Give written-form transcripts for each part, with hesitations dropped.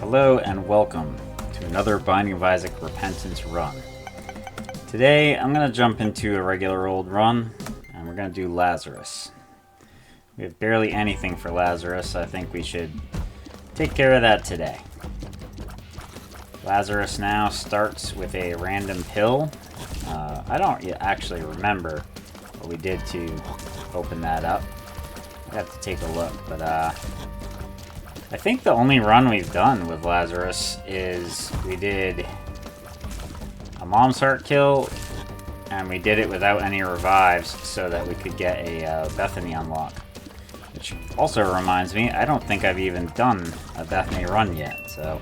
Hello and welcome to another Binding of Isaac Repentance run. Today I'm going to jump into a regular old run and we're going to do Lazarus. We have barely anything for Lazarus, so I think we should take care of that today. Lazarus now starts with a random pill. I don't actually remember what we did to open that up. I have to take a look, but I think the only run we've done with Lazarus is we did a Mom's Heart kill, and we did it without any revives so that we could get a Bethany unlock. Which also reminds me, I don't think I've even done a Bethany run yet, so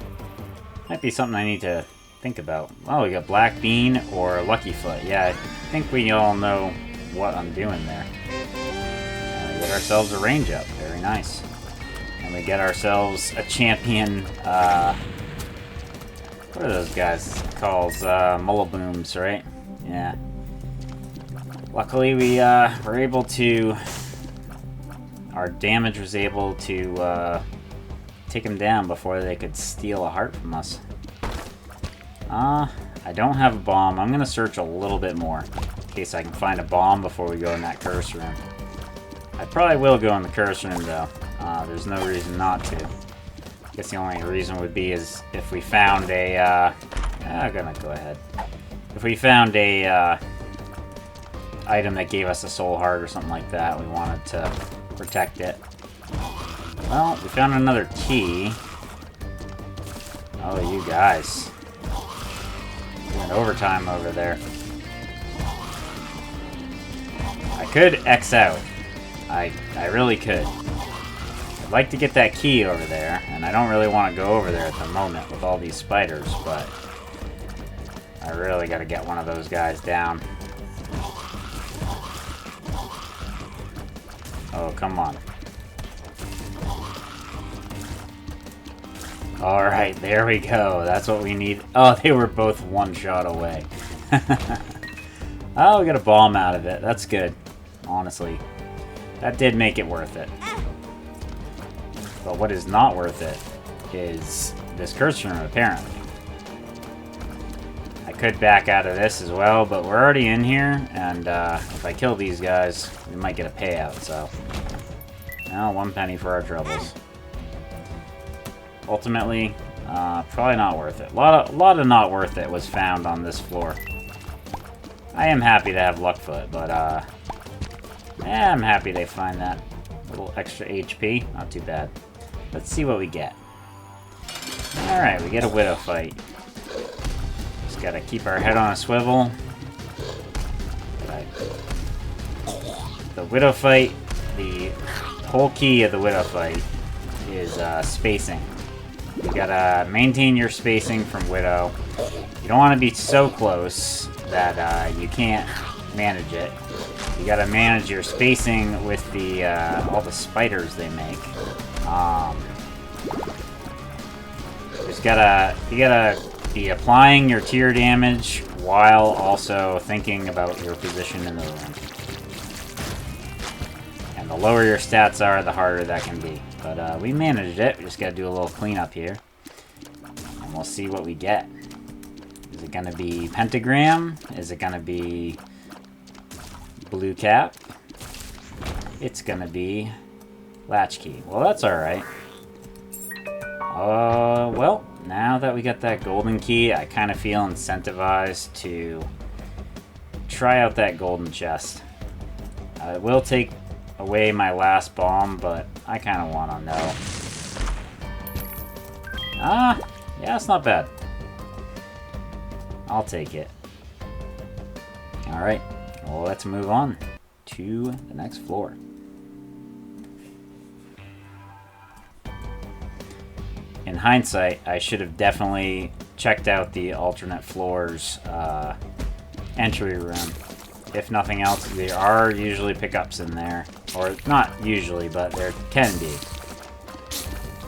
might be something I need to think about. Oh, we got Black Bean or Lucky Foot. Yeah, I think we all know what I'm doing there. We get ourselves a range up. Very nice. And we get ourselves a champion, what are those guys called? Mullabooms, right? Yeah. Luckily we were able to, our damage was able to take them down before they could steal a heart from us. I don't have a bomb. I'm gonna search a little bit more in case I can find a bomb before we go in that curse room. I probably will go in the curse room though. There's no reason not to. I guess the only reason would be is if we found a, I'm gonna go ahead. If we found a, item that gave us a soul heart or something like that, we wanted to protect it. Well, we found another key. Oh, you guys. Doing overtime over there. I could X out. I really could. I'd like to get that key over there, and I don't really want to go over there at the moment with all these spiders, but I really got to get one of those guys down. Oh, come on. Alright, there we go. That's what we need. Oh, they were both one shot away. Oh, we got a bomb out of it. That's good. Honestly. That did make it worth it. But what is not worth it is this curse room, apparently. I could back out of this as well, but we're already in here, and if I kill these guys, we might get a payout, so... Well, 1 penny for our troubles. Ultimately, probably not worth it. A lot of not worth it was found on this floor. I am happy to have Luckfoot, but yeah, I'm happy they find that little extra HP. Not too bad. Let's see what we get. Alright, we get a Widow fight. Just gotta keep our head on a swivel. Right. The Widow fight, the whole key of the Widow fight is spacing. You gotta maintain your spacing from Widow. You don't want to be so close that you can't manage it. You gotta manage your spacing with the all the spiders they make. You gotta be applying your tier damage while also thinking about your position in the room. And the lower your stats are, the harder that can be. But we managed it. We just gotta do a little cleanup here. And we'll see what we get. Is it gonna be pentagram? Is it gonna be blue cap? It's gonna be latchkey. Well, that's alright. Well, now that we got that golden key, I kind of feel incentivized to try out that golden chest. It will take away my last bomb, but I kind of want to know. Yeah, it's not bad. I'll take it. Alright, well, let's move on to the next floor. In hindsight, I should have definitely checked out the alternate floors entry room. If nothing else, there are usually pickups in there. Or, not usually, but there can be.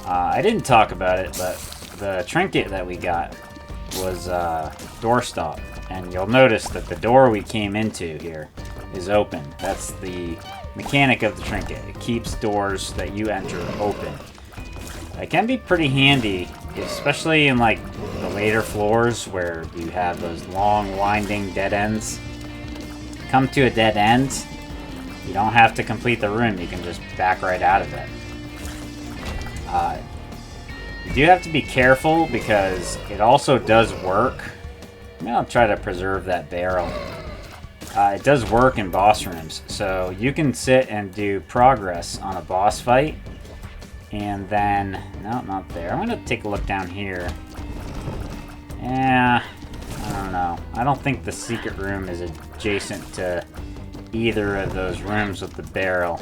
I didn't talk about it, but the trinket that we got was doorstop. And you'll notice that the door we came into here is open. That's the mechanic of the trinket. It keeps doors that you enter open. It can be pretty handy, especially in like the later floors where you have those long, winding dead ends. Come to a dead end, you don't have to complete the room, you can just back right out of it. You do have to be careful because it also does work. I'm gonna try to preserve that barrel. It does work in boss rooms, so you can sit and do progress on a boss fight, and then, no, not there. I'm gonna take a look down here. Yeah, I don't know. I don't think the secret room is adjacent to either of those rooms with the barrel.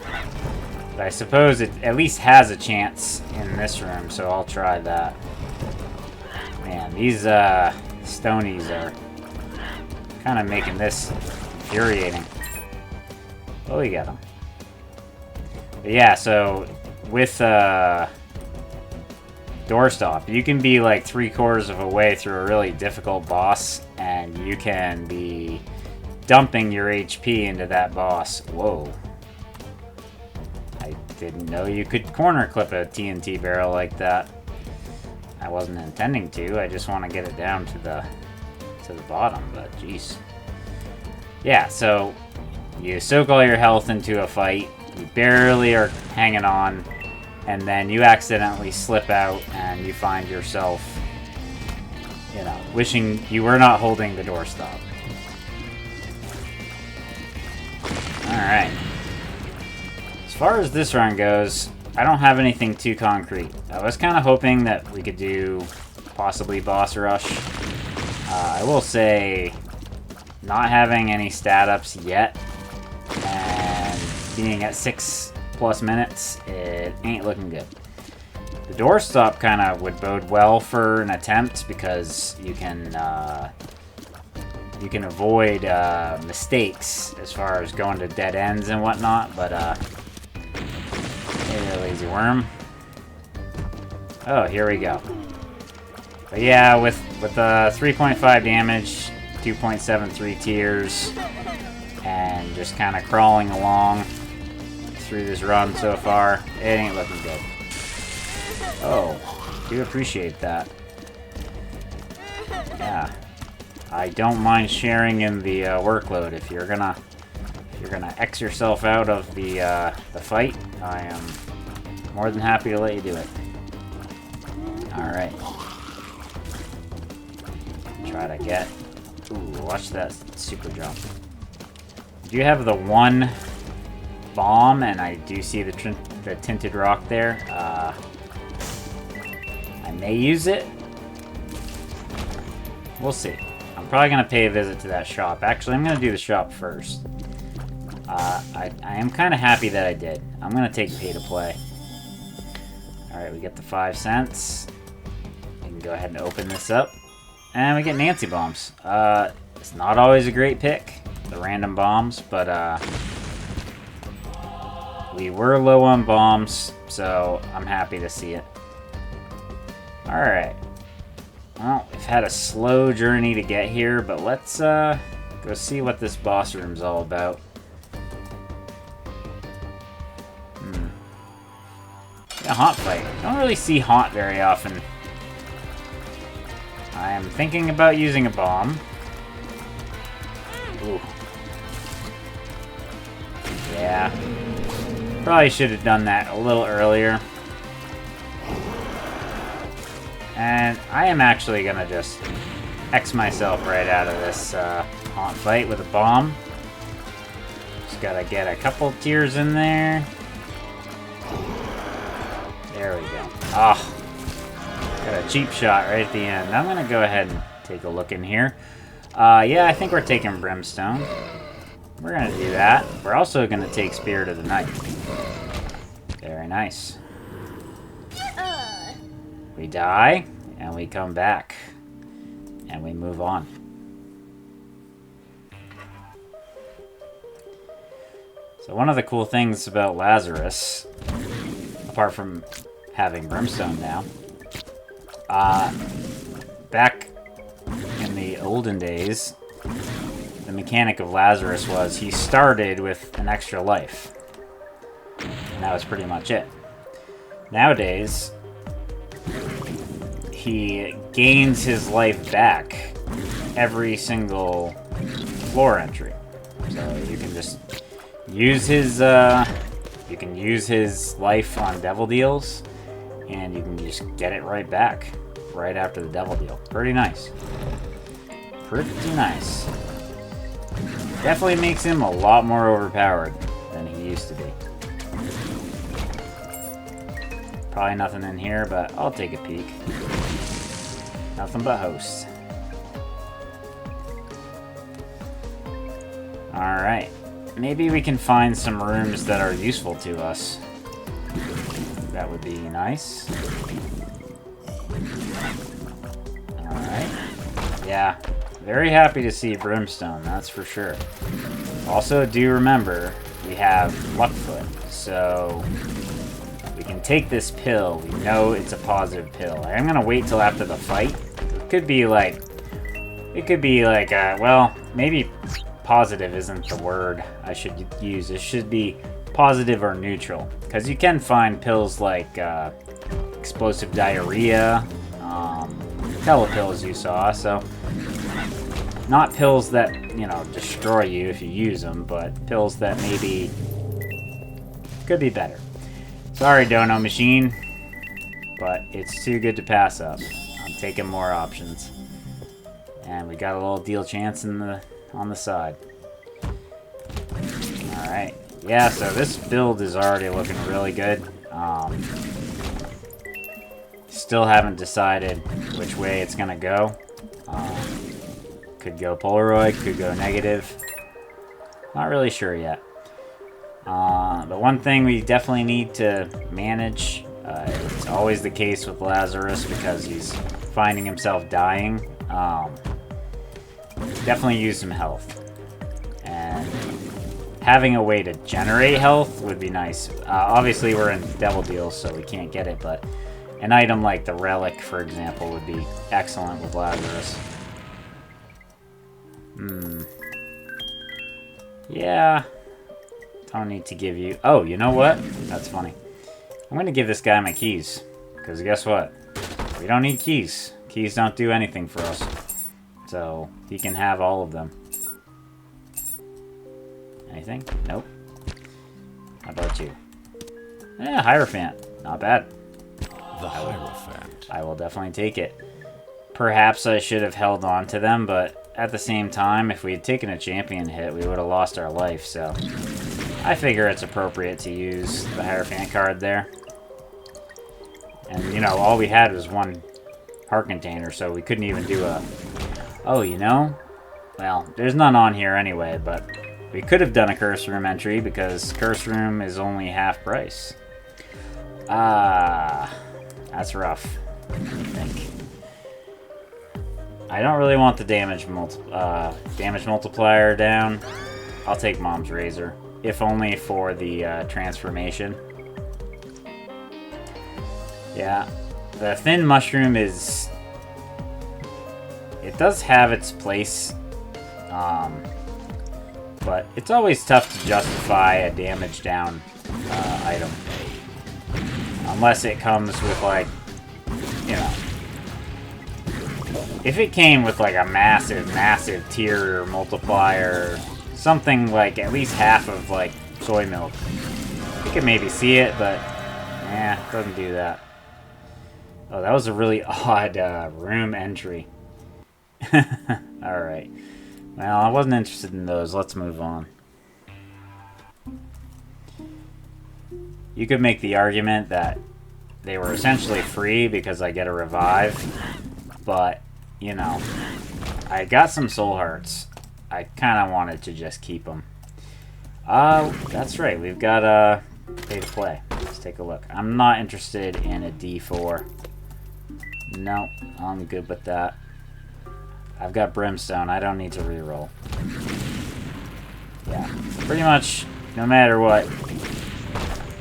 But I suppose it at least has a chance in this room, so I'll try that. Man, these stonies are kind of making this infuriating. Oh, we got them. But yeah, so with doorstop, you can be like 3/4 of a way through a really difficult boss, and you can be dumping your HP into that boss. Whoa. I didn't know you could corner clip a TNT barrel like that. I wasn't intending to, I just want to get it down to the bottom, but jeez. Yeah, so you soak all your health into a fight, you barely are hanging on, and then you accidentally slip out and you find yourself, you know, wishing you were not holding the doorstop. Alright. As far as this run goes, I don't have anything too concrete. I was kind of hoping that we could do possibly boss rush. I will say, not having any stat ups yet, and being at 6+ minutes, it ain't looking good. The doorstop kind of would bode well for an attempt because you can avoid mistakes as far as going to dead ends and whatnot, but hey there, lazy worm. Oh, here we go. But yeah, with the 3.5 damage, 2.73 tiers, and just kind of crawling along through this run so far, it ain't looking good. Oh, do appreciate that. Yeah, I don't mind sharing in the workload. If you're gonna X yourself out of the fight, I am more than happy to let you do it. All right. Try to get. Ooh, watch that super jump. Do you have the one bomb? And I do see the tinted rock there. I may use it. We'll see. I'm probably gonna pay a visit to that shop. Actually, I'm gonna do the shop first. I am kind of happy that I did. I'm gonna take pay to play. All right, we get the 5 cents. We can go ahead and open this up. And we get Nancy bombs. It's not always a great pick, the random bombs, but we were low on bombs, so I'm happy to see it. Alright. Well, we've had a slow journey to get here, but let's go see what this boss room's all about. A haunt fight. Don't really see haunt very often. I am thinking about using a bomb. Ooh. Yeah. Probably should have done that a little earlier. And I am actually gonna just X myself right out of this haunt fight with a bomb. Just gotta get a couple tiers in there. There we go. Oh. Got a cheap shot right at the end. I'm gonna go ahead and take a look in here. Yeah, I think we're taking Brimstone. We're gonna do that. We're also gonna take Spirit of the Night. Very nice. We die, and we come back. And we move on. So one of the cool things about Lazarus, apart from having Brimstone now, back in the olden days, the mechanic of Lazarus was he started with an extra life. And that was pretty much it. Nowadays, he gains his life back every single floor entry. So you can just use his you can use his life on devil deals, and you can just get it right back right after the devil deal. Pretty nice. Pretty nice. Definitely makes him a lot more overpowered than he used to be. Probably nothing in here, but I'll take a peek. Nothing but hosts. Alright. Maybe we can find some rooms that are useful to us. That would be nice. Alright. Yeah. Very happy to see Brimstone, that's for sure. Also, do remember, we have Luckfoot, so we can take this pill. We know it's a positive pill. I'm gonna wait till after the fight. It could be like, well, maybe positive isn't the word I should use. It should be positive or neutral, because you can find pills like explosive diarrhea, telepills you saw, so not pills that, you know, destroy you if you use them, but pills that maybe could be better. Sorry, Dono Machine, but it's too good to pass up. I'm taking more options. And we got a little deal chance on the side. Alright. Yeah, so this build is already looking really good. Still haven't decided which way it's gonna go. Could go Polaroid, could go negative. Not really sure yet. The one thing we definitely need to manage, it's always the case with Lazarus because he's finding himself dying. Definitely use some health. And having a way to generate health would be nice. Obviously we're in Devil Deals, so we can't get it, but an item like the Relic, for example, would be excellent with Lazarus. Yeah. Don't need to give you... Oh, you know what? That's funny. I'm going to give this guy my keys. Because guess what? We don't need keys. Keys don't do anything for us. So, he can have all of them. Anything? Nope. How about you? Yeah, Hierophant. Not bad. The Hierophant. I will definitely take it. Perhaps I should have held on to them, but at the same time, if we had taken a champion hit, we would have lost our life, so I figure it's appropriate to use the Hierophant card there. And, you know, all we had was one heart container, so we couldn't even do a... Oh, you know? Well, there's none on here anyway, but we could have done a Curse Room entry because Curse Room is only half price. That's rough, I think. I don't really want the damage multiplier down. I'll take Mom's Razor, if only for the transformation. Yeah, the Thin Mushroom is... It does have its place, but it's always tough to justify a damage down item. Unless it comes with, like, you know... If it came with, like, a massive tier multiplier, something like at least half of, like, soy milk, you could maybe see it, but, it doesn't do that. Oh, that was a really odd room entry. Alright. Well, I wasn't interested in those. Let's move on. You could make the argument that they were essentially free because I get a revive, but, you know, I got some soul hearts. I kind of wanted to just keep them. That's right. We've got pay to play. Let's take a look. I'm not interested in a D4. No, I'm good with that. I've got Brimstone. I don't need to reroll. Yeah, pretty much no matter what.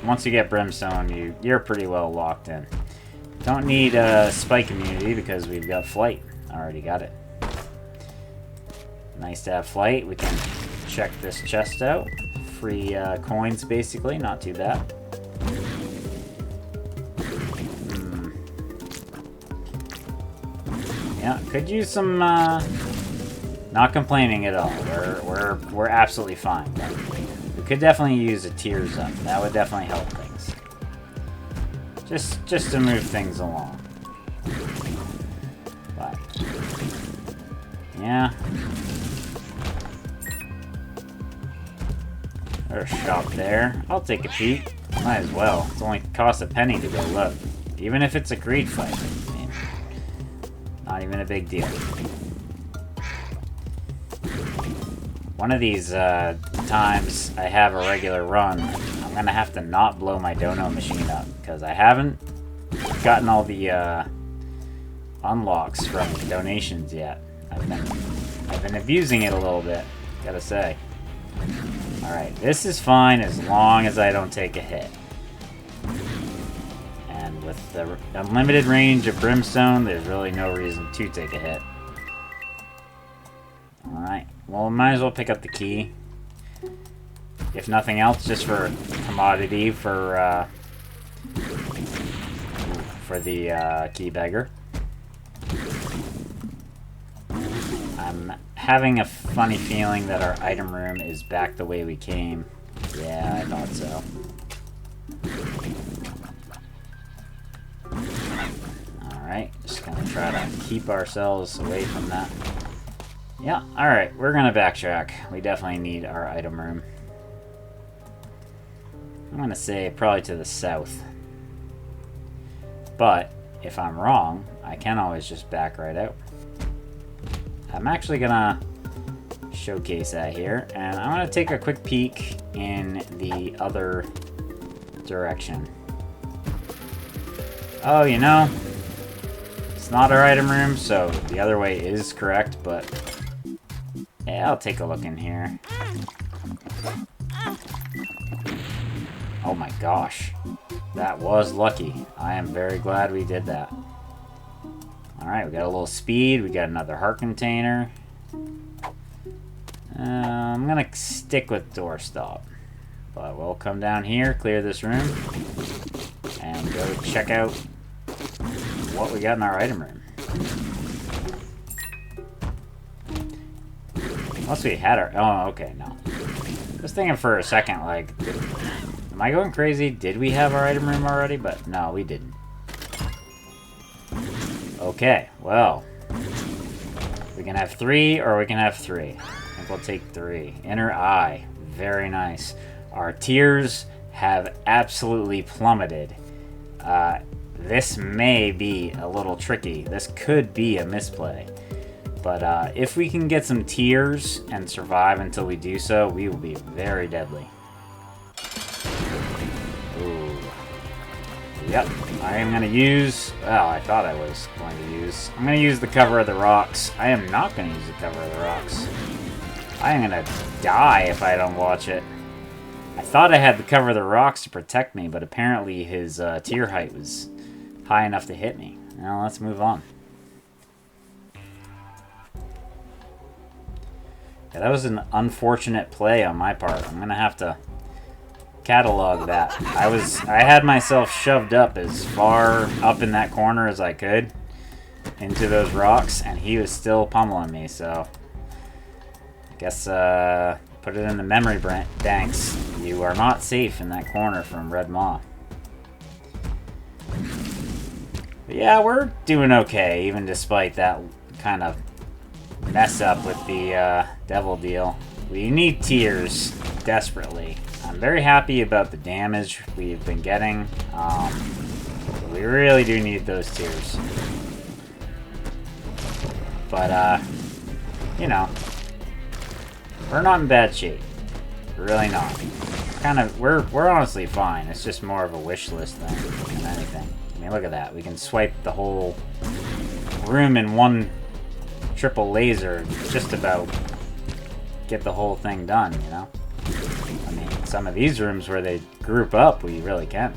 Once you get Brimstone, you're pretty well locked in. Don't need spike immunity because we've got flight. Already got it. Nice to have flight. We can check this chest out. Free coins, basically. Not too bad. Yeah, could use some, not complaining at all. We're absolutely fine. But we could definitely use a tears up. That would definitely help things. Just to move things along. But, yeah. There's a shop there. I'll take a peek. Might as well. It's only costs a penny to go look. Even if it's a greed fight. I mean, not even a big deal. One of these times I have a regular run, I'm gonna have to not blow my dono machine up because I haven't gotten all the unlocks from donations yet. I've been abusing it a little bit, gotta say. Alright, this is fine as long as I don't take a hit. And with the unlimited range of Brimstone, there's really no reason to take a hit. Alright, well, might as well pick up the key. If nothing else, just for commodity for the key beggar. I'm having a funny feeling that our item room is back the way we came. Yeah, I thought so. Alright, just gonna try to keep ourselves away from that. Yeah, alright, we're gonna backtrack. We definitely need our item room. I'm gonna say probably to the south. But, if I'm wrong, I can always just back right out. I'm actually gonna showcase that here, and I'm gonna take a quick peek in the other direction. Oh, you know, it's not our item room, so the other way is correct, but yeah, I'll take a look in here. Oh my gosh, that was lucky. I am very glad we did that. Alright, we got a little speed, we got another heart container. I'm gonna stick with doorstop. But we'll come down here, clear this room, and go check out what we got in our item room. Unless we had our... Oh, okay, no. Just thinking for a second, like... Am I going crazy? Did we have our item room already? But no, we didn't. Okay, well. We can have 3 or we can have 3. I think we'll take 3. Inner eye. Very nice. Our tiers have absolutely plummeted. This may be a little tricky. This could be a misplay. But if we can get some tiers and survive until we do so, we will be very deadly. Ooh. Yep, I am going to use... Well, I thought I was going to use... I'm going to use the cover of the rocks. I am not going to use the cover of the rocks. I am going to die if I don't watch it. I thought I had the cover of the rocks to protect me, but apparently his tier height was high enough to hit me. Now let's move on. Yeah, that was an unfortunate play on my part. I'm going to have to catalog that. I had myself shoved up as far up in that corner as I could into those rocks, and he was still pummeling me, so I guess put it in the memory banks. You are not safe in that corner from Red Maw. But yeah, we're doing okay, even despite that kind of mess up with the devil deal. We need tiers desperately. I'm very happy about the damage we've been getting. We really do need those tiers. But you know, we're not in bad shape. We're really not. We're honestly fine. It's just more of a wish list thing than anything. I mean, look at that. We can swipe the whole room in one triple laser, just about get the whole thing done, you know? I mean, some of these rooms where they group up, we really can.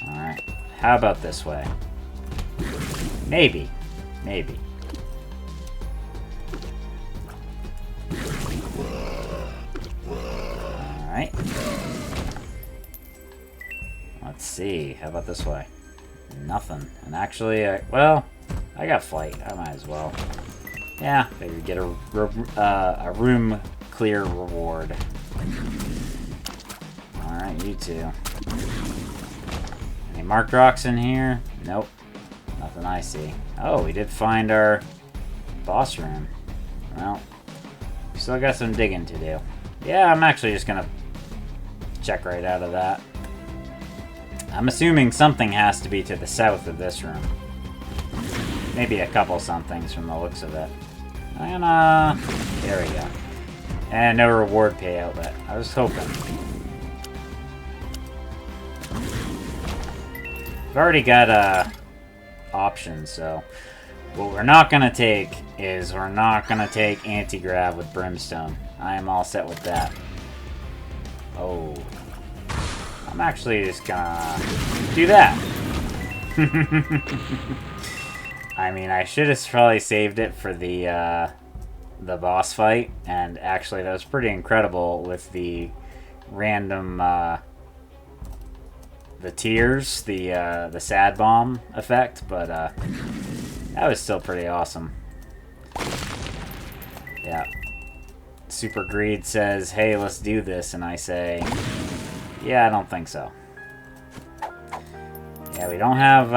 Alright, how about this way? Maybe. Maybe. Alright. Let's see. How about this way? Nothing. And actually, well, I got flight. I might as well. Yeah, maybe get a room clear reward. Alright, you two. Any marked rocks in here? Nope. Nothing I see. Oh, we did find our boss room. Well, still got some digging to do. Yeah, I'm actually just gonna check right out of that. I'm assuming something has to be to the south of this room. Maybe a couple somethings from the looks of it. And, there we go. And no reward payout, but I was hoping. I've already got, options, so... What we're not gonna take is we're not gonna take anti-grav with Brimstone. I am all set with that. Oh. I'm actually just gonna do that. I mean, I should have probably saved it for the boss fight, and actually that was pretty incredible with the random, the tears, the sad bomb effect, but, that was still pretty awesome. Yeah. Super Greed says, hey, let's do this, and I say, yeah, I don't think so. Yeah, we don't have,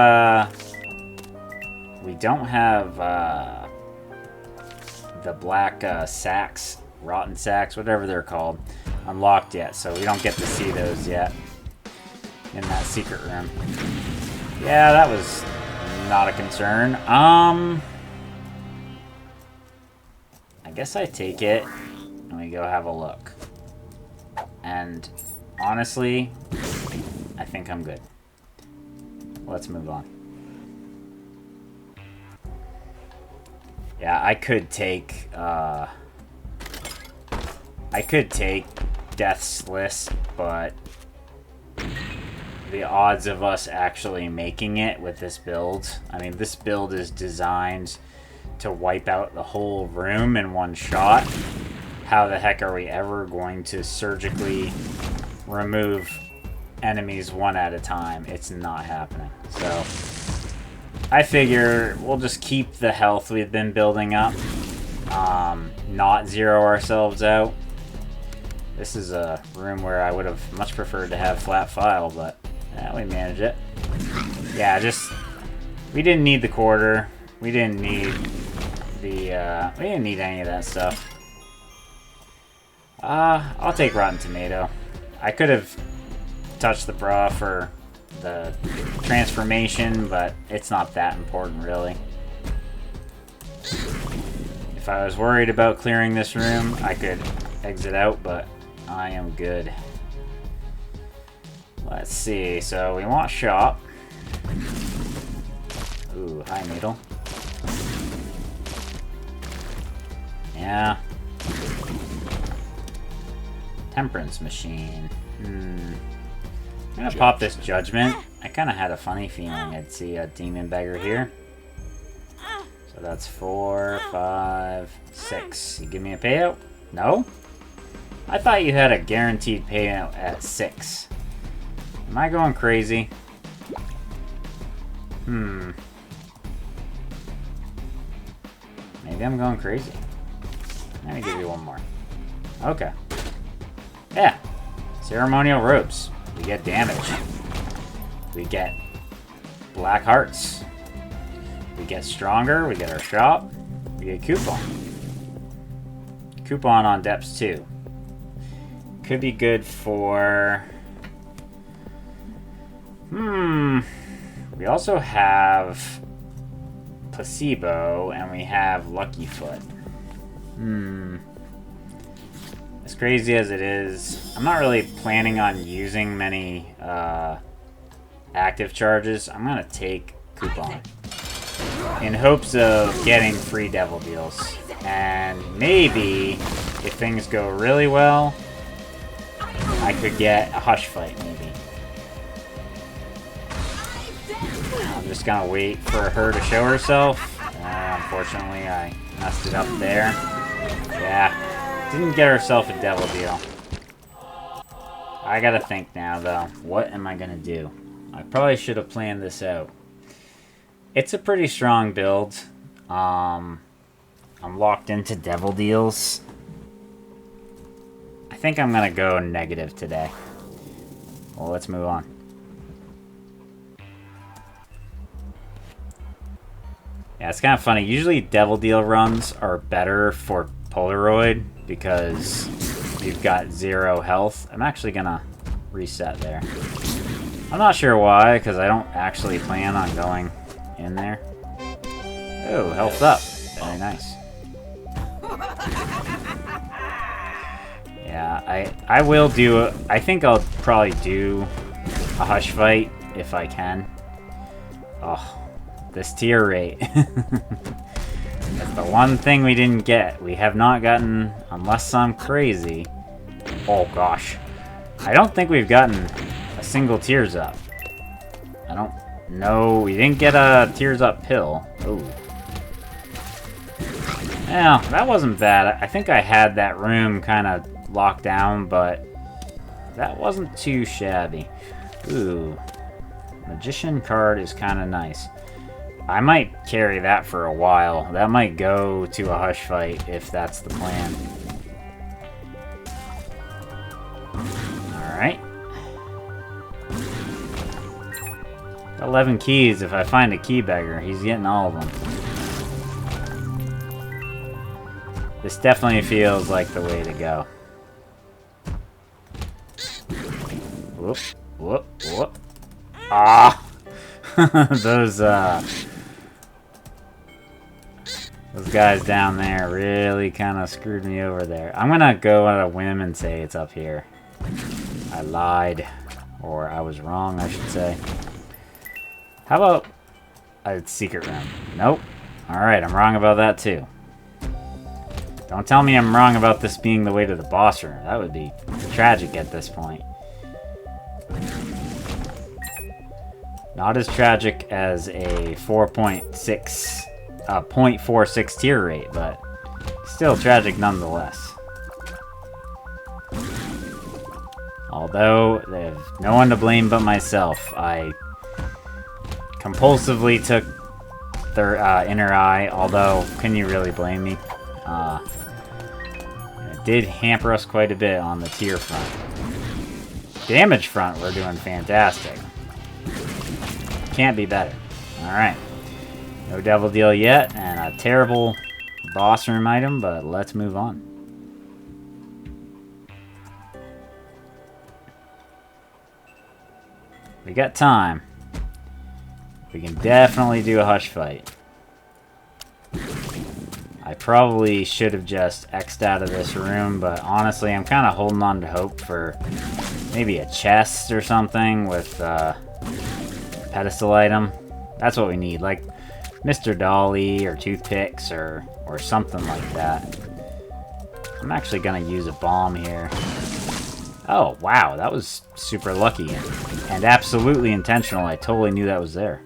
the black, sacks, rotten sacks, whatever they're called, unlocked yet, so we don't get to see those yet in that secret room. Yeah, that was not a concern. I guess I take it and we go have a look. And honestly, I think I'm good. Let's move on. Yeah, I could take Death's List, but the odds of us actually making it with this build, I mean, this build is designed to wipe out the whole room in one shot. How the heck are we ever going to surgically remove enemies one at a time? It's not happening. So I figure we'll just keep the health we've been building up, not zero ourselves out. This is a room where I would have much preferred to have flat file, but yeah, we managed it. Yeah, we didn't need the quarter. We didn't need the, we didn't need any of that stuff. I'll take Rotten Tomato. I could have touched the bra for the transformation, but it's not that important, really. If I was worried about clearing this room, I could exit out, but I am good. Let's see, so we want shop. Ooh, hi needle. Yeah. Temperance machine. I'm gonna pop this judgment. I kind of had a funny feeling I'd see a demon beggar here. So that's 4, 5, 6. You give me a payout? No? I thought you had a guaranteed payout at 6. Am I going crazy? Maybe I'm going crazy. Let me give you one more. Okay. Yeah. Ceremonial robes. We get damage. We get black hearts. We get stronger. We get our shop. We get coupon. Coupon on depths too. Could be good for... We also have placebo and we have lucky foot. As crazy as it is, I'm not really planning on using many active charges. I'm gonna take coupon in hopes of getting free devil deals, and maybe if things go really well, I could get a hush fight. Maybe I'm just gonna wait for her to show herself. Unfortunately, I messed it up there. Yeah, didn't get herself a devil deal. I gotta think now, though. What am I gonna do? I probably should have planned this out. It's a pretty strong build. I'm locked into devil deals. I think I'm gonna go negative today. Well, let's move on. Yeah, it's kind of funny. Usually devil deal runs are better for Polaroid because you've got 0 health. I'm actually gonna reset there. I'm not sure why, because I don't actually plan on going in there. Oh, health up. Very nice. Yeah, I will do... I think I'll probably do a hush fight if I can. Oh, this tier rate. That's the one thing we didn't get. We have not gotten, unless I'm crazy... Oh gosh. I don't think we've gotten a single tears up. I don't know. We didn't get a tears up pill. Ooh. Yeah, that wasn't bad. I think I had that room kind of locked down, but that wasn't too shabby. Ooh. Magician card is kind of nice. I might carry that for a while. That might go to a hush fight if that's the plan. Alright. 11 keys. If I find a key beggar, he's getting all of them. This definitely feels like the way to go. Whoop, whoop, whoop. Ah! Those guys down there really kind of screwed me over there. I'm gonna go on a whim and say it's up here. I lied. Or I was wrong, I should say. How about a secret room? Nope. Alright, I'm wrong about that too. Don't tell me I'm wrong about this being the way to the boss room. That would be tragic at this point. Not as tragic as a 0.46 tier rate, but still tragic nonetheless. Although, there's no one to blame but myself. I compulsively took their inner eye, although, can you really blame me? It did hamper us quite a bit on the tier front. Damage front, we're doing fantastic. Can't be better. Alright. No devil deal yet, and a terrible boss room item, but let's move on. We got time. We can definitely do a hush fight. I probably should have just X'd out of this room, but honestly, I'm kind of holding on to hope for maybe a chest or something with pedestal item. That's what we need, like Mr. Dolly or toothpicks or something like that. I'm actually gonna use a bomb here. Oh, wow, that was super lucky and absolutely intentional. I totally knew that was there.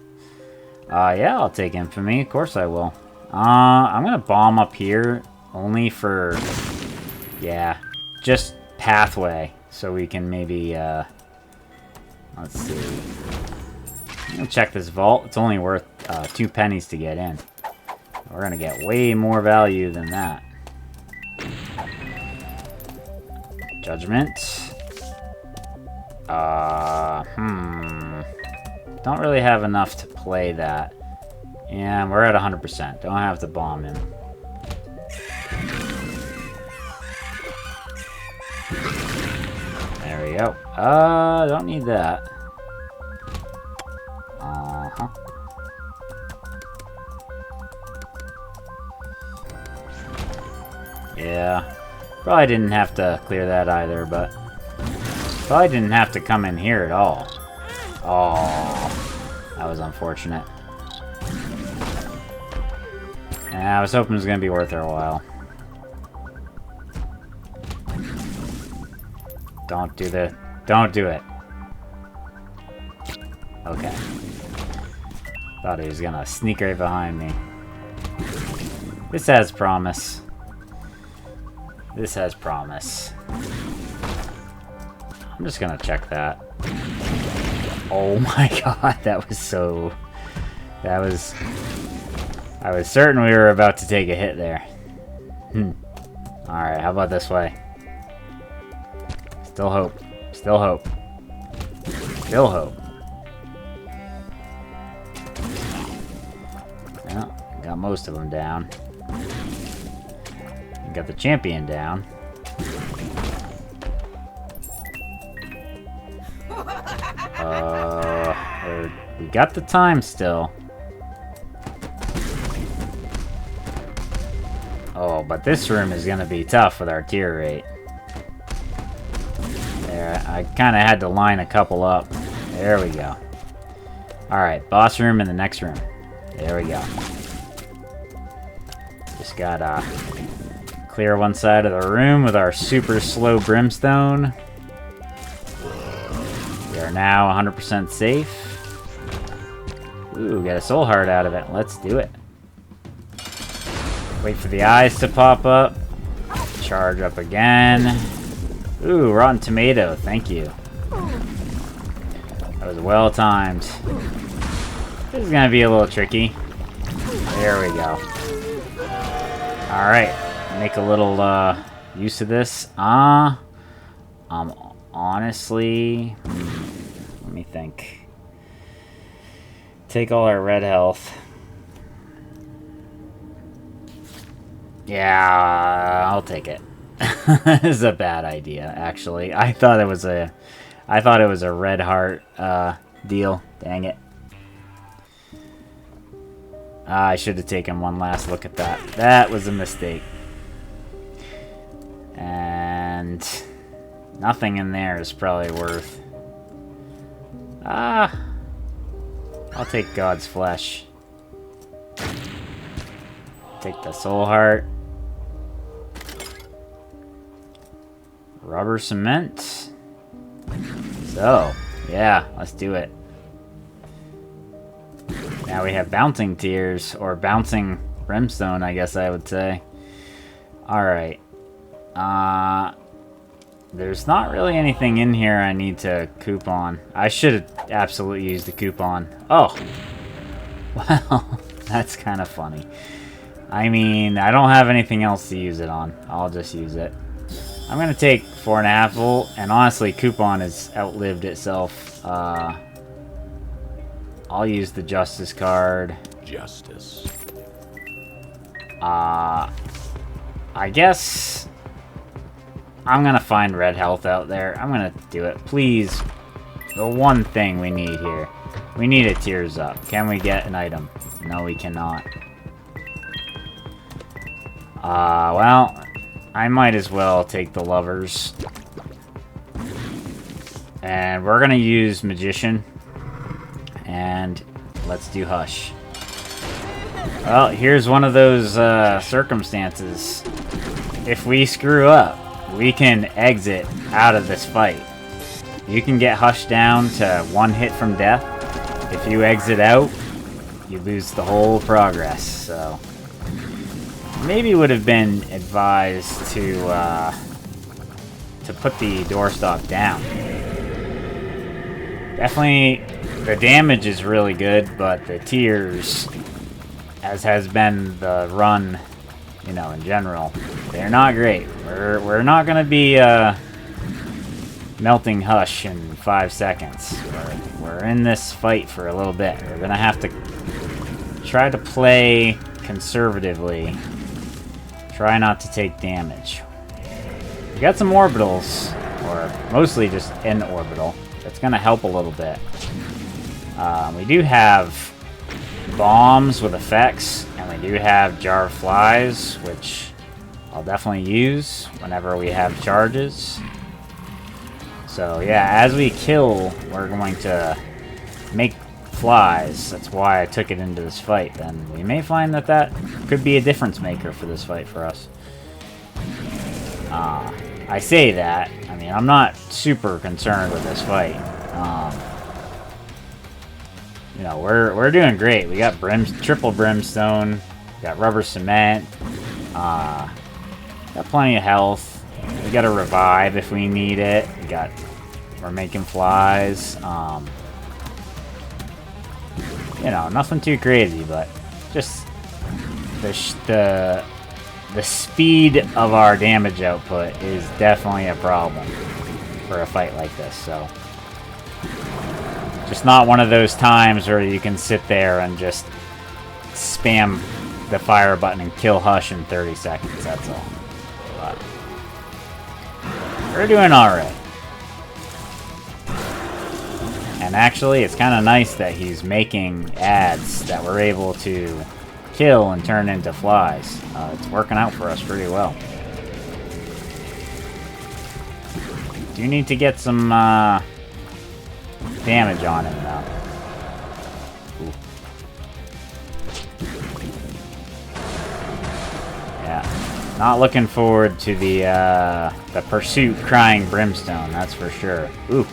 Yeah, I'll take infamy. Of course I will. I'm gonna bomb up here only for, yeah, just pathway, so we can maybe, let's see. I'm gonna check this vault. It's only worth 2 pennies to get in. We're gonna get way more value than that. Judgment. Don't really have enough to play that. Yeah, we're at 100%. Don't have to bomb him. There we go. Don't need that. Uh-huh. Yeah. Probably didn't have to clear that either, but... Probably didn't have to come in here at all. Oh, that was unfortunate. Yeah, I was hoping it was going to be worth our while. Don't do it. Okay. Thought he was going to sneak right behind me. This has promise. This has promise. I'm just going to check that. Oh my god, that was so... That was... I was certain we were about to take a hit there. Alright, how about this way? Still hope. Still hope. Still hope. Well, got most of them down. Got the champion down. We got the time still. Oh, but this room is gonna be tough with our tier rate. There, I kind of had to line a couple up. There we go. Alright, boss room in the next room. There we go. Just gotta clear one side of the room with our super slow Brimstone. We are now 100% safe. Ooh, got a soul heart out of it. Let's do it. Wait for the eyes to pop up. Charge up again. Ooh, rotten tomato. Thank you. That was well timed. This is gonna be a little tricky. There we go. Alright. Make a little use of this. Honestly... let me think. Take all our red health. Yeah, I'll take it. This is a bad idea, actually. I thought it was a red heart deal. Dang it. I should have taken one last look at that. That was a mistake. And nothing in there is probably worth. I'll take God's flesh. Take the soul heart. Rubber cement. So, yeah, let's do it. Now we have bouncing tears, or bouncing brimstone, I guess I would say. Alright. There's not really anything in here I need to coupon. I should have absolutely used the coupon. Oh! Well, that's kind of funny. I mean, I don't have anything else to use it on. I'll just use it. I'm going to take 4.5 volt, and honestly, coupon has outlived itself. I'll use the justice card. Justice. I guess I'm going to find red health out there. I'm going to do it. Please, the one thing we need here. We need a tears up. Can we get an item? No, we cannot. Well, I might as well take the lovers. And we're gonna use Magician. And let's do Hush. Well, here's one of those circumstances. If we screw up, we can exit out of this fight. You can get Hush down to 1 hit from death. If you exit out, you lose the whole progress, so... Maybe would have been advised to put the doorstop down. Definitely, the damage is really good, but the tears, as has been the run, you know, in general, they're not great. We're not gonna be melting Hush in 5 seconds. We're in this fight for a little bit. We're gonna have to try to play conservatively. Try not to take damage. We got some orbitals, or mostly just an orbital. That's gonna help a little bit. We do have bombs with effects, and we do have jar of flies, which I'll definitely use whenever we have charges. So yeah, as we kill, we're going to make flies. That's why I took it into this fight. And we may find that that could be a difference maker for this fight for us. I say that. I mean, I'm not super concerned with this fight. You know, we're doing great. We got triple brimstone. We got rubber cement. Got plenty of health. We got a revive if we need it. We're making flies. You know, nothing too crazy, but just the speed of our damage output is definitely a problem for a fight like this, so just not one of those times where you can sit there and just spam the fire button and kill Hush in 30 seconds, that's all. But we're doing alright. And actually, it's kind of nice that he's making ads that we're able to kill and turn into flies. It's working out for us pretty well. Do need to get some damage on him though. Ooh. Yeah, not looking forward to the pursuit crying Brimstone, that's for sure. Ooh,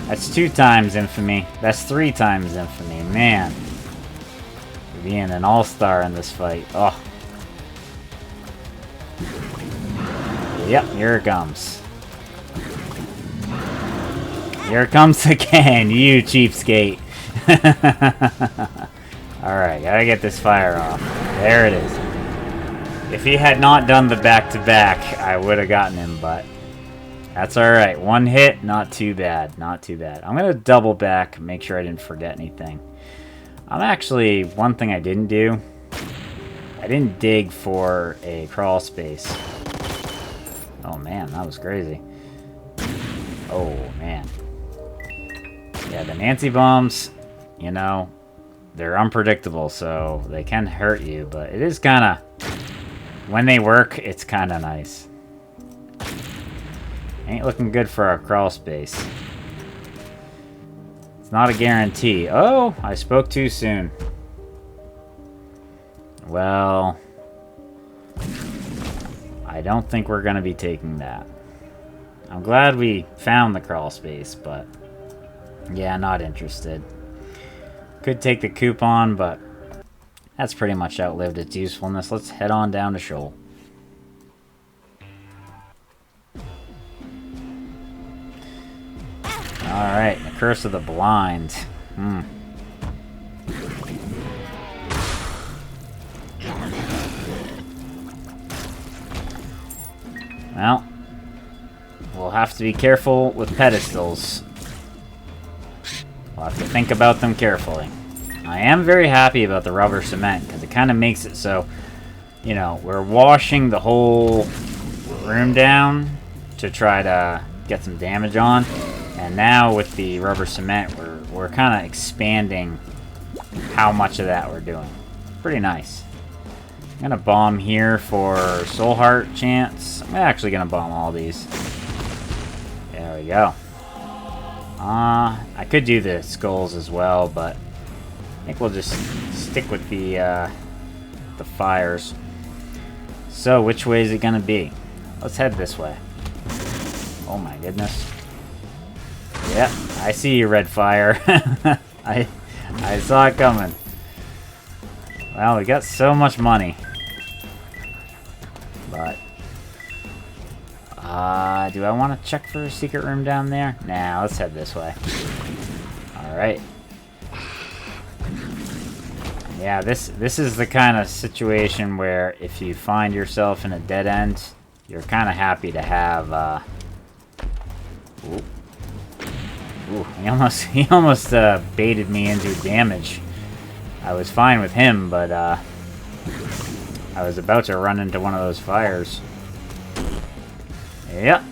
that's 2 times infamy. That's 3 times infamy, man. Being an all-star in this fight. Oh. Yep, here it comes. Here it comes again, you cheapskate. Alright, gotta get this fire off. There it is. If he had not done the back-to-back, I would have gotten him, but that's alright. 1 hit, not too bad. Not too bad. I'm gonna double back, make sure I didn't forget anything. I'm actually, one thing I didn't do, I didn't dig for a crawl space. Oh man, that was crazy. Oh man. Yeah, the Nancy bombs, you know, they're unpredictable, so they can hurt you, but it is kind of, when they work, it's kind of nice. Ain't looking good for our crawl space. Not a guarantee. Oh, I spoke too soon. Well, I don't think we're going to be taking that. I'm glad we found the crawl space, but yeah, not interested. Could take the coupon, but that's pretty much outlived its usefulness. Let's head on down to Shoal. Alright, the Curse of the Blind. Well, we'll have to be careful with pedestals. We'll have to think about them carefully. I am very happy about the rubber cement, because it kind of makes it so, you know, we're washing the whole room down to try to get some damage on. And now with the rubber cement, we're kind of expanding how much of that we're doing. Pretty nice. I'm going to bomb here for Soul Heart chance. I'm actually going to bomb all these. There we go. I could do the skulls as well, but I think we'll just stick with the fires. So, which way is it going to be? Let's head this way. Oh my goodness. Yep, I see you, red fire. I saw it coming. Well, we got so much money. But do I want to check for a secret room down there? Nah, let's head this way. Alright. Yeah, this is the kind of situation where if you find yourself in a dead end, you're kind of happy to have Ooh, he almost baited me into damage. I was fine with him, but I was about to run into one of those fires. Yep.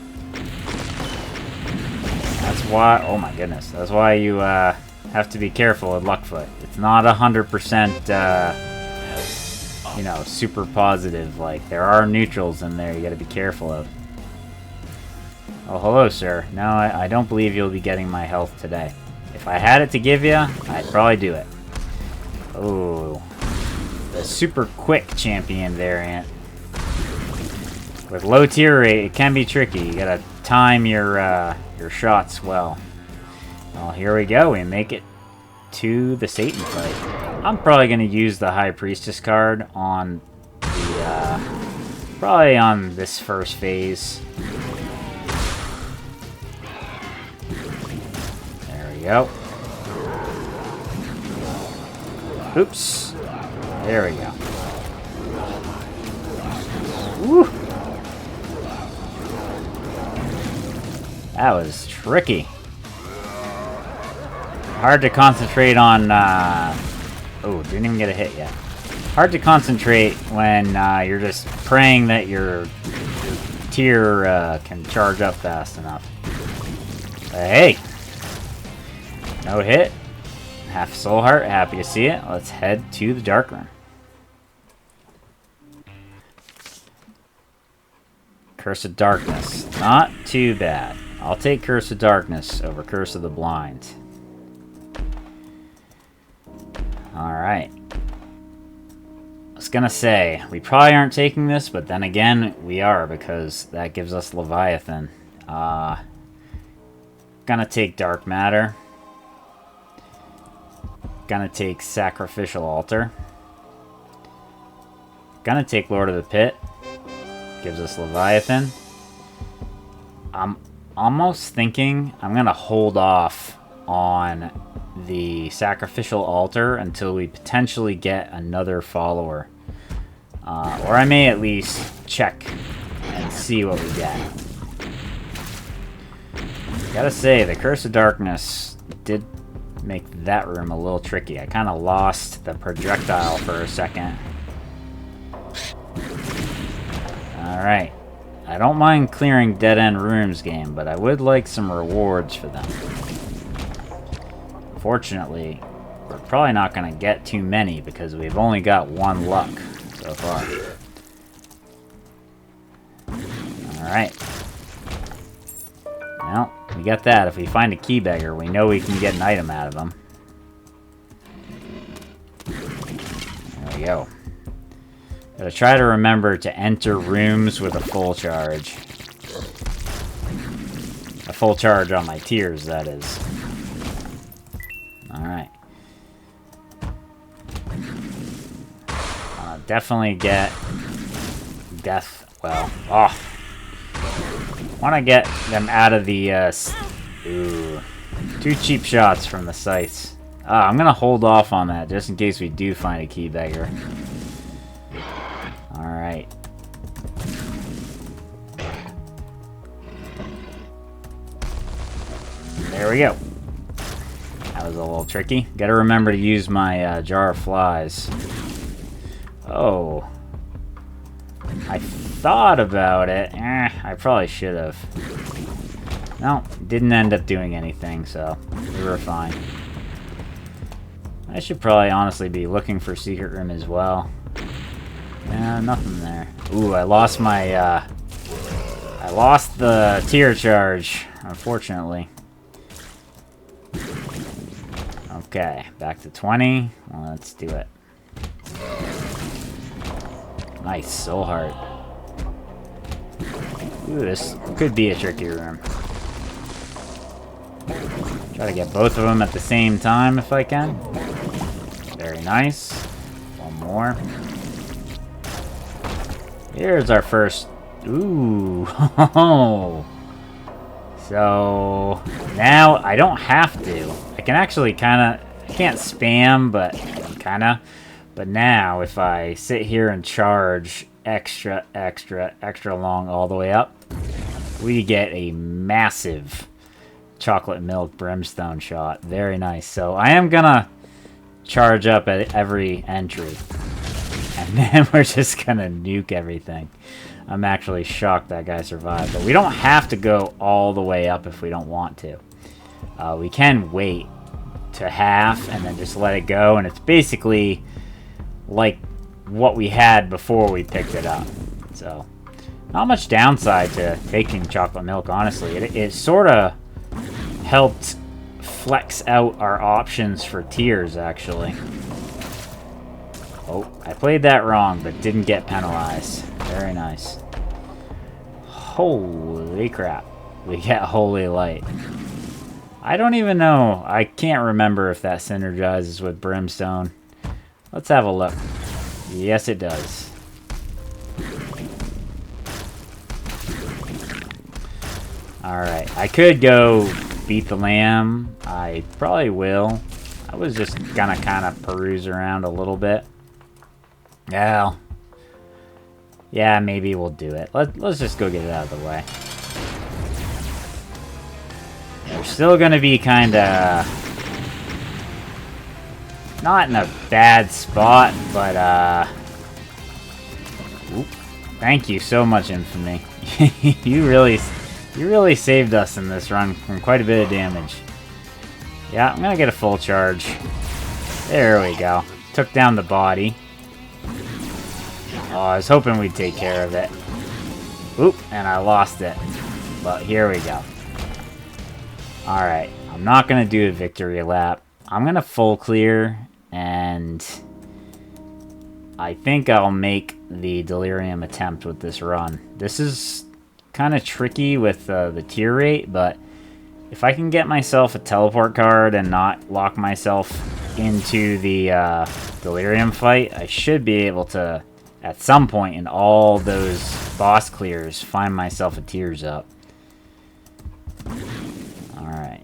That's why, oh my goodness, that's why you have to be careful with Luckfoot. It's not 100%, you know, super positive. Like, there are neutrals in there you gotta be careful of. Oh, hello, sir. No, I don't believe you'll be getting my health today. If I had it to give you, I'd probably do it. Oh, the super quick champion variant. With low tier rate, it can be tricky. You gotta time your shots well. Well, here we go. We make it to the Satan fight. I'm probably gonna use the High Priestess card on the probably on this first phase. There we go. Oops. There we go. Woo! That was tricky. Hard to concentrate on, oh, didn't even get a hit yet. Hard to concentrate when you're just praying that your tier can charge up fast enough. But hey! No hit. Half soul heart, happy to see it. Let's head to the dark room. Curse of Darkness. Not too bad. I'll take Curse of Darkness over Curse of the Blind. Alright. I was gonna say, we probably aren't taking this, but then again, we are, because that gives us Leviathan. Gonna take Dark Matter. Gonna take Sacrificial Altar. Gonna take Lord of the Pit. Gives us Leviathan. I'm almost thinking I'm gonna hold off on the Sacrificial Altar until we potentially get another follower. Or I may at least check and see what we get. Gotta say, the Curse of Darkness did make that room a little tricky. I kind of lost the projectile for a second. Alright. I don't mind clearing dead-end rooms, game, but I would like some rewards for them. Unfortunately, we're probably not going to get too many because we've only got 1 luck so far. Alright. Well, we got that. If we find a key beggar, we know we can get an item out of him. There we go. Gotta try to remember to enter rooms with a full charge. A full charge on my tiers, that is. Alright. Definitely get death. Well, oh. Want to get them out of the. Ooh. 2 cheap shots from the scythes. I'm gonna hold off on that just in case we do find a key beggar. Alright. There we go. That was a little tricky. Gotta remember to use my jar of flies. Oh. I thought about it. I probably should have. No, didn't end up doing anything, so we were fine. I should probably honestly be looking for secret room as well. Yeah, nothing there. Ooh, I lost my, I lost the tier charge, unfortunately. Okay, back to 20. Well, let's do it. Nice, soul heart. Ooh, this could be a tricky room. Try to get both of them at the same time if I can. Very nice. One more. Here's our first. Ooh. So now I don't have to. I can actually kind of. I can't spam, but kind of. But now if I sit here and charge extra long all the way up, we get a massive chocolate milk brimstone shot. Very nice. So I am gonna charge up at every entry. And then we're just gonna nuke everything. I'm actually shocked that guy survived. But we don't have to go all the way up if we don't want to. We can wait to half and then just let it go. And it's basically like what we had before we picked it up. So, not much downside to taking chocolate milk, honestly. It sort of helped flex out our options for tiers, actually. Oh, I played that wrong, but didn't get penalized. Very nice. Holy crap. We get Holy Light. I don't even know. I can't remember if that synergizes with Brimstone. Let's have a look. Yes, it does. Alright, I could go beat the lamb. I probably will. I was just gonna kind of peruse around a little bit. Well, yeah, maybe we'll do it. Let's just go get it out of the way. We're still gonna be kind of not in a bad spot, but oop. Thank you so much, Infamy. you really saved us in this run from quite a bit of damage. Yeah, I'm gonna get a full charge. There we go. Took down the body. Oh, I was hoping we'd take care of it. Oop, and I lost it. But here we go. Alright, I'm not gonna do a victory lap. I'm gonna full clear, and I think I'll make the delirium attempt with this run. This is kind of tricky with the tier rate, but if I can get myself a teleport card and not lock myself into the delirium fight, I should be able to, at some point in all those boss clears, find myself a tears up. Alright.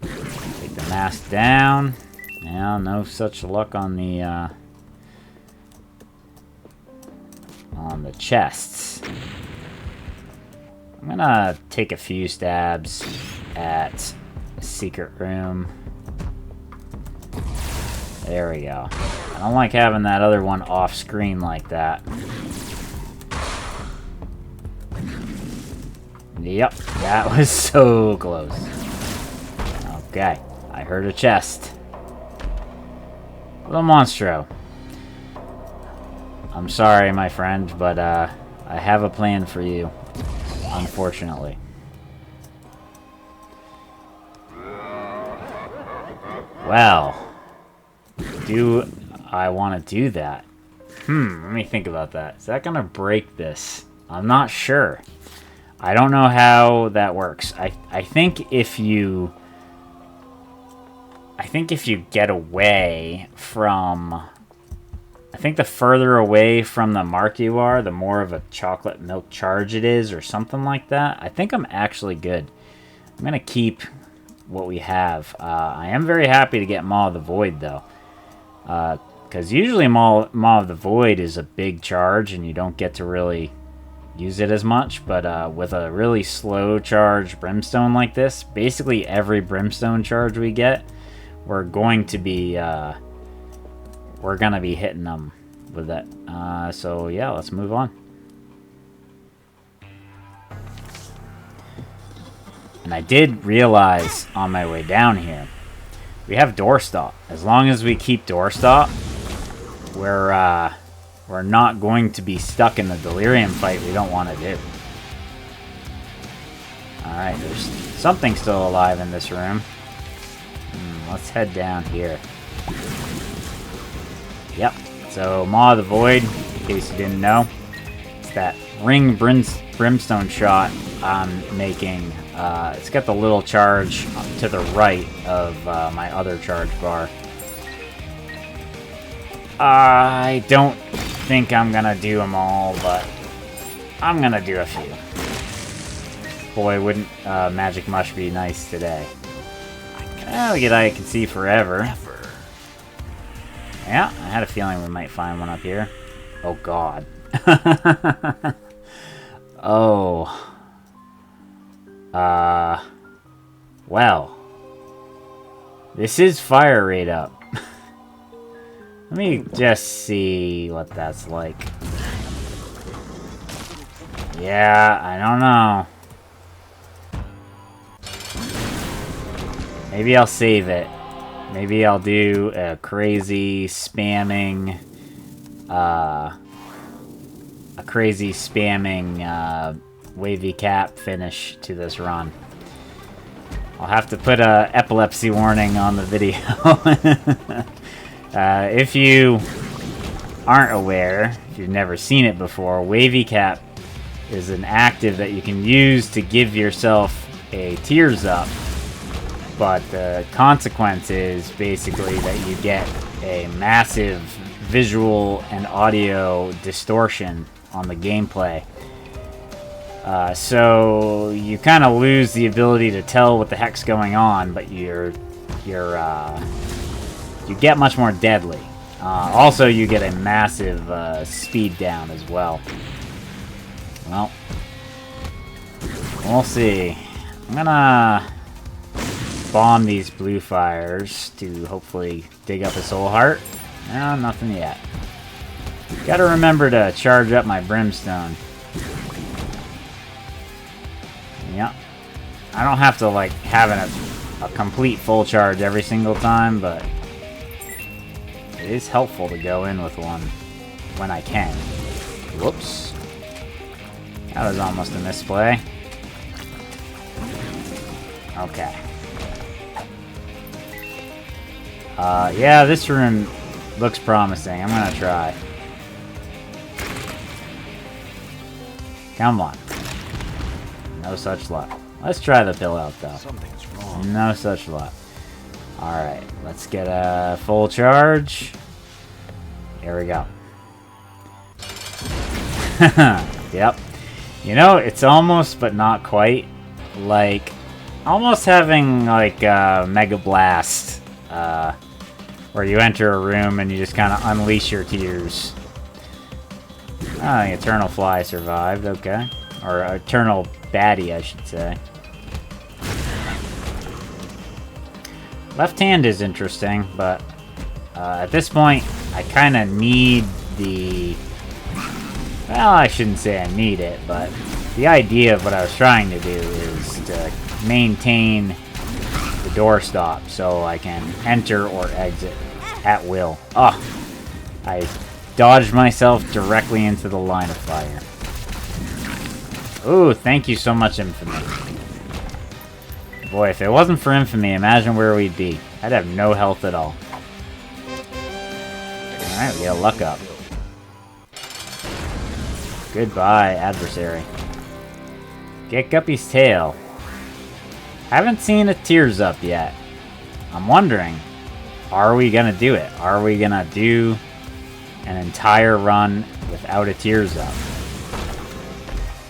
Take the mask down. Now, no such luck on the chests. I'm gonna take a few stabs at a secret room. There we go. I don't like having that other one off screen like that. Yep, that was so close. Okay, I heard a chest. Little Monstro. I'm sorry, my friend, but I have a plan for you. Unfortunately. Well, do I want to do that? Let me think about that. Is that gonna break this? I'm not sure. I don't know how that works. I think if you get away from, I think the further away from the mark you are, the more of a chocolate milk charge it is, or something like that. I think I'm actually good. I'm going to keep what we have. I am very happy to get Maw of the Void, though. Because usually Maw of the Void is a big charge, and you don't get to really use it as much. But with a really slow charge Brimstone like this, basically every Brimstone charge we get, we're going to be hitting them with that. So yeah, let's move on. And I did realize on my way down here, we have doorstop. As long as we keep doorstop, we're not going to be stuck in the delirium fight we don't want to do. Alright, there's something still alive in this room. Let's head down here. Yep, so Maw of the Void, in case you didn't know, it's that ring brimstone shot I'm making. It's got the little charge to the right of my other charge bar. I don't think I'm gonna do them all, but I'm gonna do a few. Boy, wouldn't Magic Mush be nice today. Well, we get I Can See Forever. Yeah, I had a feeling we might find one up here. Oh, God. Oh. Well. This is fire rate up. Let me just see what that's like. Yeah, I don't know. Maybe I'll save it. Maybe I'll do a crazy spamming, wavy cap finish to this run. I'll have to put a epilepsy warning on the video. If you aren't aware, if you've never seen it before, wavy cap is an active that you can use to give yourself a tears up. But the consequence is basically that you get a massive visual and audio distortion on the gameplay. So you kind of lose the ability to tell what the heck's going on, but you're you get much more deadly. Also, you get a massive speed down as well. Well, we'll see. I'm gonna bomb these blue fires to hopefully dig up a soul heart. No, nothing yet. Gotta remember to charge up my brimstone. Yep. I don't have to, like, have a complete full charge every single time, but it is helpful to go in with one when I can. Whoops. That was almost a misplay. Okay. Yeah, this room looks promising. I'm gonna try. Come on. No such luck. Let's try the pill out, though. Something's wrong. No such luck. Alright, let's get a full charge. Here we go. Yep. You know, it's almost, but not quite, like, almost having, like, Mega Blast, where you enter a room and you just kind of unleash your tears. Oh, the Eternal Fly survived, okay. Or Eternal Baddie, I should say. Left hand is interesting, but at this point, I kind of need the... Well, I shouldn't say I need it, but the idea of what I was trying to do is to maintain the doorstop so I can enter or exit at will. Oh, I dodged myself directly into the line of fire. Ooh, thank you so much, Infamy. Boy, if it wasn't for Infamy, imagine where we'd be. I'd have no health at all. Alright, we got a luck up. Goodbye, adversary. Get Guppy's tail. Haven't seen a Tears Up yet. I'm wondering, are we gonna do it? Are we gonna do an entire run without a Tears Up?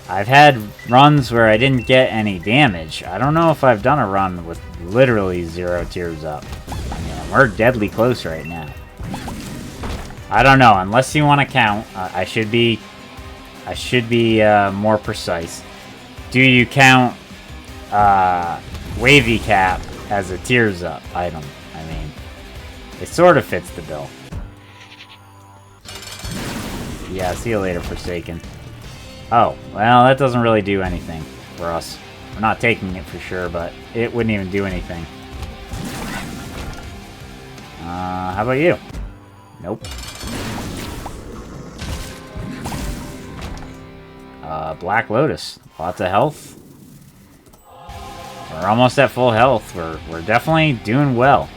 I've had runs where I didn't get any damage. I don't know if I've done a run with literally 0 Tears Up. I mean, we're deadly close right now. I don't know, unless you want to count. I should be more precise. Do you count Wavy Cap as a Tears Up item? I mean, it sort of fits the bill. Yeah, see you later, Forsaken. Oh, well, that doesn't really do anything for us. We're not taking it for sure, but it wouldn't even do anything. How about you? Nope. Black Lotus. Lots of health. We're almost at full health. We're definitely doing well.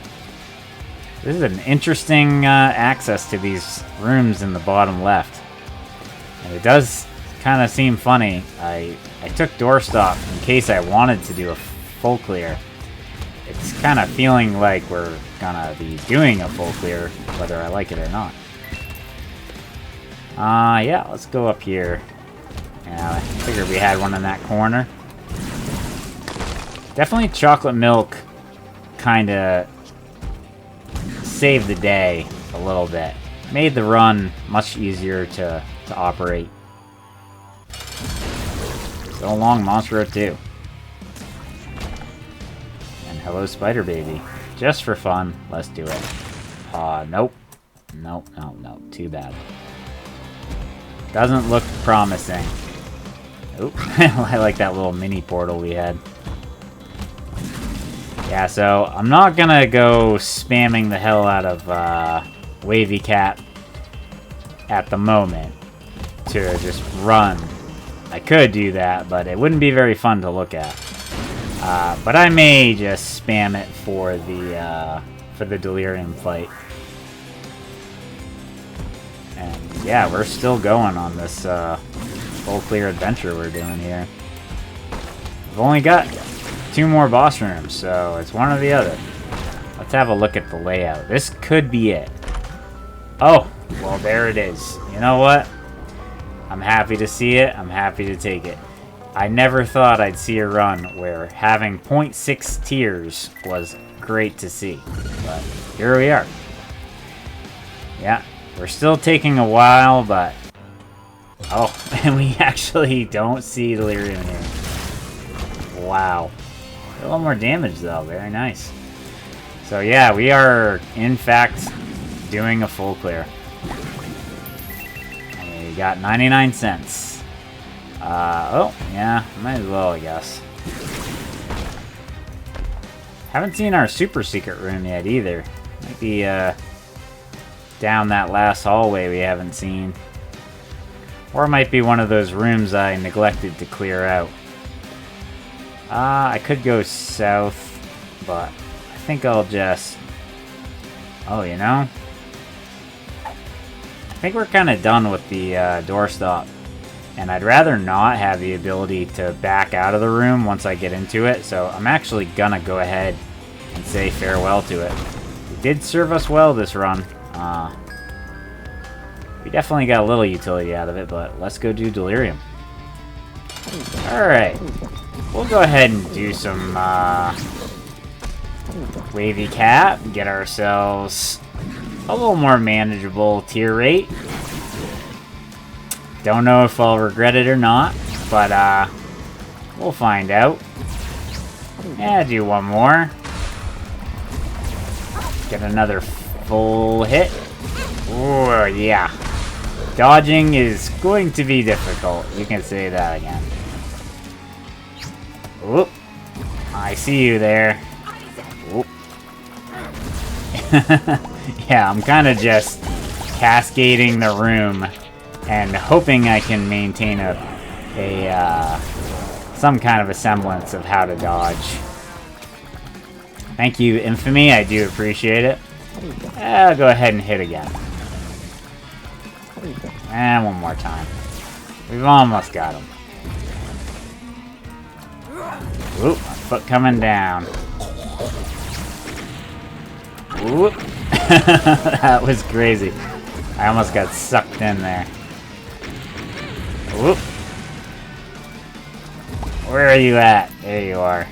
This is an interesting access to these rooms in the bottom left. And it does kind of seem funny. I took doorstop in case I wanted to do a full clear. It's kind of feeling like we're gonna be doing a full clear, whether I like it or not. Yeah, let's go up here. Yeah, I figured we had one in that corner. Definitely chocolate milk kind of saved the day a little bit. Made the run much easier to operate. So long, Monster 2. And hello, Spider Baby. Just for fun, let's do it. Nope. Nope, no, no. Too bad. Doesn't look promising. Oop. I like that little mini portal we had. Yeah, so I'm not gonna go spamming the hell out of Wavy Cat at the moment to just run. I could do that, but it wouldn't be very fun to look at. But I may just spam it for the Delirium fight. And yeah, we're still going on this full clear adventure we're doing here. We've only got 2 more boss rooms, so it's one or the other. Let's have a look at the layout. This could be it. Oh, well, there it is. You know what? I'm happy to see it. I'm happy to take it. I never thought I'd see a run where having 0.6 tears was great to see. But here we are. Yeah, we're still taking a while, but... Oh, and we actually don't see Delirium here. Wow. A little more damage, though. Very nice. So, yeah, we are, in fact, doing a full clear. And we got 99 cents. Oh, yeah, might as well, I guess. Haven't seen our super secret room yet, either. Might be, down that last hallway we haven't seen. Or it might be one of those rooms I neglected to clear out. I could go south, but I think I'll just... Oh, you know? I think we're kind of done with the doorstop. And I'd rather not have the ability to back out of the room once I get into it, so I'm actually gonna go ahead and say farewell to it. It did serve us well this run. We definitely got a little utility out of it, but let's go do Delirium. Alright. We'll go ahead and do some Wavy Cap, get ourselves a little more manageable tier rate. Don't know if I'll regret it or not, but we'll find out. Yeah, do one more. Get another full hit. Oh, yeah. Dodging is going to be difficult. You can say that again. Oop. I see you there. Oop. Yeah, I'm kind of just cascading the room and hoping I can maintain some kind of a semblance of how to dodge. Thank you, Infamy. I do appreciate it. I'll go ahead and hit again. And one more time. We've almost got him. Oop, foot coming down. Oop. That was crazy. I almost got sucked in there. Oop. Where are you at? There you are.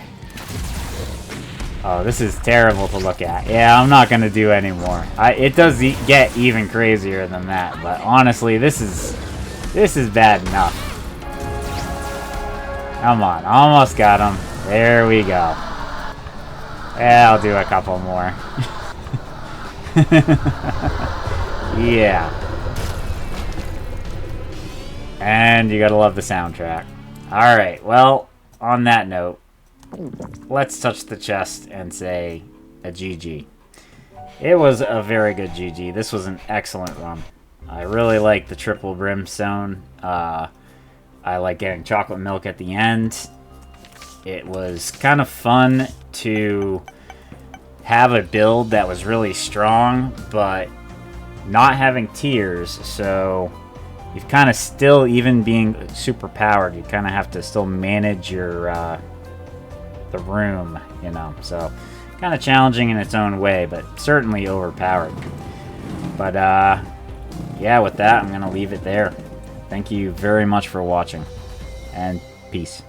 Oh, this is terrible to look at. Yeah, I'm not going to do any more. It does get even crazier than that, but honestly, this is bad enough. Come on, almost got him. There we go. Yeah, I'll do a couple more. Yeah. And you gotta love the soundtrack. Alright, well, on that note, let's touch the chest and say a GG. It was a very good GG. This was an excellent run. I really like the triple Brimstone. I like getting chocolate milk at the end. It was kind of fun to have a build that was really strong, but not having tiers, so you've kind of still, even being super powered, you kind of have to still manage your the room, you know, so kind of challenging in its own way, but certainly overpowered. But yeah, with that, I'm gonna leave it there. Thank you very much for watching, and peace.